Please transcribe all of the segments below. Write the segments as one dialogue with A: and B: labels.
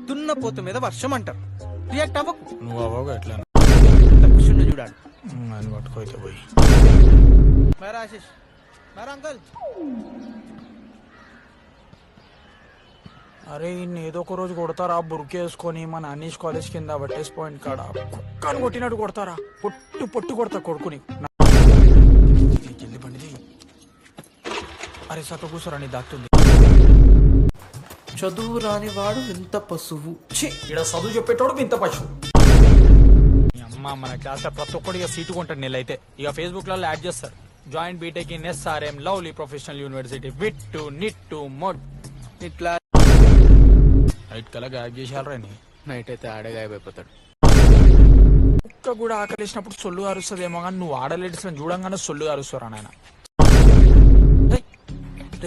A: దున్నపోత మీద వర్షం అంటారు. రియాక్ట్ అవ్వకు.
B: నువ్వు అవ్వగా ఎట్లా
A: కూర్చున్న చూడాడు
B: అని పట్టుకోయితే పోయి
A: మేరా ఆశిష్ మేరా అంకల్.
B: అరే ఇన్ని ఏదో ఒక రోజు కొడతారా బురికేసుకొని మన అనీష్ కాలేజ్ కింద బట్టేసి పాయింట్ కాడ కుక్కని కొట్టినట్టు కొడతారా, పొట్టు పొట్టు కొడతా కొడుకుని. జల్ది పండిది. అరే సక్క కూర్చోరా నీ దాక్తుంది.
A: చదువు రాని వాడు వింత పశువు.
B: ఇక్కడ చదువు చెప్పేటోడు ఇంత పశువు. అమ్మ మన క్లాస్ లో ప్రతి ఒక్కటి ఇక సీటు కొంటాడు. నెలైతే ఇక ఫేస్బుక్ లలో యాడ్ చేస్తారు. Joint BTech in SRM Lovely Professional University VIT NIT మొడ్
A: ఇట్లా
B: నైట్ కల్లా యాడ్ చేసారు.
A: నైట్ అయితే ఆడే గాయపోతాడు.
B: కుక్క కూడా ఆకలిసినప్పుడు సొల్లు అరుస్తుందేమో కానీ నువ్వు ఆడలేడిస్ చూడంగానే సొల్లు అరుస్తారా నాయన.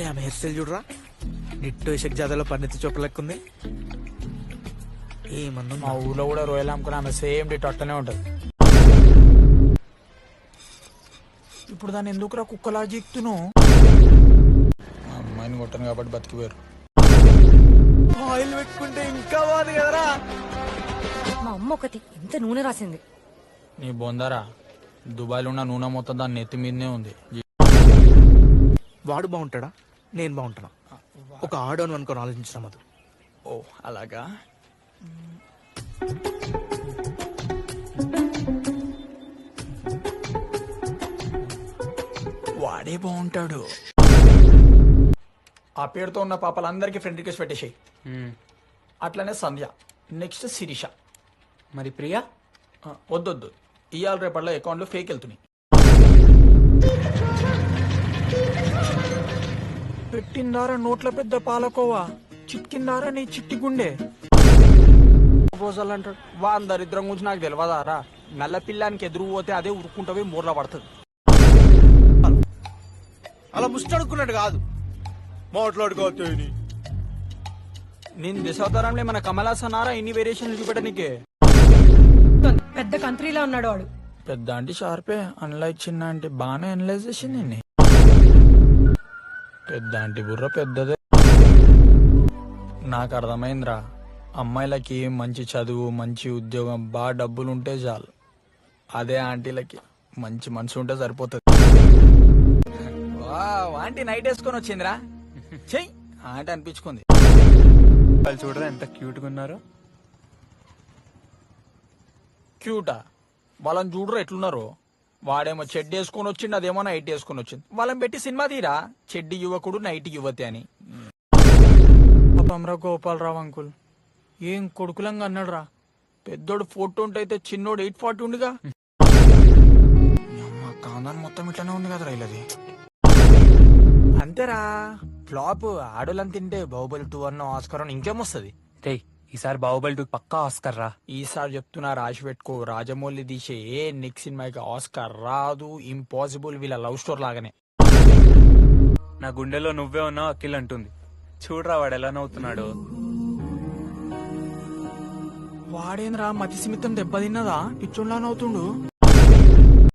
A: ఆమె హెయిర్ స్టైల్ చూడరా, నిట్టు ఇషక్ జాతరలో పరిణితి చొప్పలెక్కుంది. ఏమన్నా
B: మా ఊర్లో కూడా రొయ్యలు అమ్ముకుని ఆమె సేమ్ డేట్ అట్టనే ఉంటది. ఇప్పుడు దాన్ని ఎందుకురా కుక్కలా జీక్తును? అమ్మాయిని కొట్టాను కాబట్టి బతికిపోయారు.
A: ఆయిల్ పెట్టుకుంటే ఇంకా బాగుంది కదరా.
C: మా అమ్మ ఒకటి ఎంత నూనె రాసింది.
B: నీ బొందరా దుబాయ్లో ఉన్న నూనె మొత్తం దాని నెత్తి మీదనే ఉంది.
A: వాడు బాగుంటాడా నేను బాగుంటానా? ఒక ఆడోను అనుకొని ఆలోచించడం అది.
B: ఓ అలాగా. వాడే బాగుంటాడు. ఆ పేరుతో ఉన్న పాపలందరికీ ఫ్రెండ్ రిక్వెస్ట్ పెట్టేసాయి. అట్లనే సంధ్య, నెక్స్ట్ శిరీష.
D: మరి ప్రియా
B: వద్దొద్దు, ఇవాళ రేపట్లో అకౌంట్లో ఫేక్ వెళ్తున్నాయి. పెట్టిందారా నోట్ల పెద్ద పాలకోవా, చిట్కిందారా నీ చిట్టి గుండె. ప్రపోజల్ అంటాడు. వాని దరిద్రం గురించి నాకు తెలియదారా. నల్ల పిల్లానికి ఎదురు పోతే అదే ఉరుక్కుంటవి మూర్లా పడుతుంది.
A: అలా ముష్టడుకున్నాడు కాదు, మాట్లాడుకోవచ్చు.
B: నేను దశావతారంలో మన కమలాసనారా ఇన్ని వేరియేషన్లు చూపెట్టనికే.
C: పెద్ద కంట్రీలో ఉన్నాడు వాడు.
B: పెద్ద అంటే షార్పే, అన్లైక్ చిన్న అంటే బాగానే అనలైజ్ చేసింది. పెద్ద అంటే బుర్ర పెద్దదే. నాకు అర్థమైందిరా, అమ్మాయిలకి మంచి చదువు మంచి ఉద్యోగం బాగా డబ్బులు ఉంటే చాలు. అదే ఆంటీలకి మంచి మనసు ఉంటే సరిపోతుంది. ఆంటీ నైట్ వేసుకొని వచ్చిందిరా. చెయ్యి ఆంటీ అనిపించుకుంది.
D: వాళ్ళు చూడరా ఎంత క్యూట్ గా ఉన్నారు.
B: క్యూటా? వాళ్ళని చూడరు ఎట్లున్నారు. వాడేమో చెడ్డి వేసుకొని వచ్చింది, అదేమో నైట్ వేసుకొని వచ్చింది. వాళ్ళని పెట్టి సినిమా తీరా, చెడ్డి యువకుడు నైట్ యువతి అని. పాపంరా గోపాలరావు అంకుల్ ఏం కొడుకులంగా అన్నాడు రా. పెద్దోడు 420 అయితే చిన్నోడు 840 ఉండిగా. కాందాన్ మొత్తం ఇట్లానే ఉంది కదరా ఇలాది. అంతేరా ఫ్లాప్. ఆడోళ్ళని తింటే బాహుబలి 2 అన్న ఆస్కార్ అన్న ఇంకేమొస్తుంది.
D: రే ఈసారి బాహుబలి 2 పక్కా ఆస్కర్ రా.
B: ఈసారి చెప్తున్నా రాసి పెట్టుకో, రాజమౌళి తీసే ఏ నెక్స్ట్ సినిమాకి ఆస్కార్ రాదు. ఇంపాసిబుల్ వీళ్ళ లవ్ స్టోర్ లాగానే.
D: నా గుండెలో నువ్వే ఉన్నావు అఖిల్ అంటుంది. చూడరా వాడు ఎలా నవ్వుతున్నాడు.
B: వాడేంద్రా మతి సిమితం దెబ్బతిన్నదా, పిచ్చోళ్ళ నవ్వుతుండు.